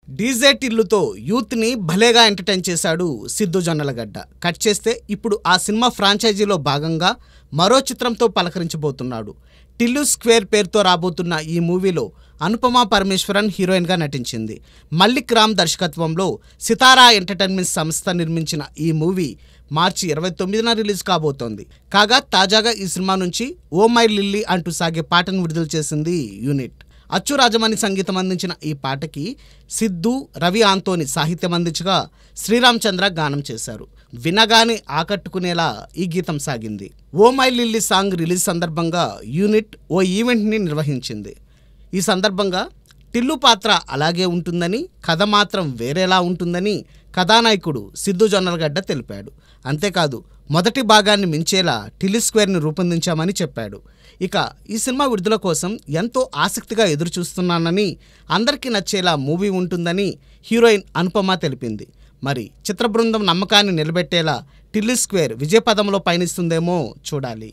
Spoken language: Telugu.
డీజే టిల్లుతో యూత్ని భలేగా ఎంటర్టైన్ చేశాడు సిద్ధు జొన్నలగడ్డ. కట్ చేస్తే ఇప్పుడు ఆ సినిమా ఫ్రాంచైజీలో భాగంగా మరో చిత్రంతో పలకరించబోతున్నాడు. టిల్లు స్క్వేర్ పేరుతో రాబోతున్న ఈ మూవీలో అనుపమ పరమేశ్వరన్ హీరోయిన్గా నటించింది. మల్లిక్ రామ్ దర్శకత్వంలో సితారా ఎంటర్టైన్మెంట్ సంస్థ నిర్మించిన ఈ మూవీ మార్చి 29న రిలీజ్ కాబోతోంది. కాగా తాజాగా ఈ సినిమా నుంచి ఓ మై లిల్లీ అంటూ సాగే పాటను విడుదల చేసింది యూనిట్. అచ్చు రాజమణి సంగీతం అందించిన ఈ పాటకి సిద్ధు, రవి ఆంతోని సాహిత్యం అందించగా శ్రీరామ్ చంద్ర గానం చేశారు. వినగానే ఆకట్టుకునేలా ఈ గీతం సాగింది. Oh my lily song release సందర్భంగా యూనిట్ ఓ ఈవెంట్ని నిర్వహించింది. ఈ సందర్భంగా టిల్లు పాత్ర అలాగే ఉంటుందని, కథ మాత్రం వేరేలా ఉంటుందని కథానాయకుడు సిద్ధు జొన్నలగడ్డ తెలిపాడు. అంతేకాదు మొదటి భాగాన్ని మించేలా టిల్లు స్క్వేర్ని రూపొందించామని చెప్పాడు. ఇక ఈ సినిమా విడుదల కోసం ఎంతో ఆసక్తిగా ఎదురుచూస్తున్నానని, అందరికీ నచ్చేలా మూవీ ఉంటుందని హీరోయిన్ అనుపమ తెలిపింది. మరి చిత్ర బృందం నమ్మకాన్ని నిలబెట్టేలా టిల్లు స్క్వేర్ విజయపదంలో పయనిస్తుందేమో చూడాలి.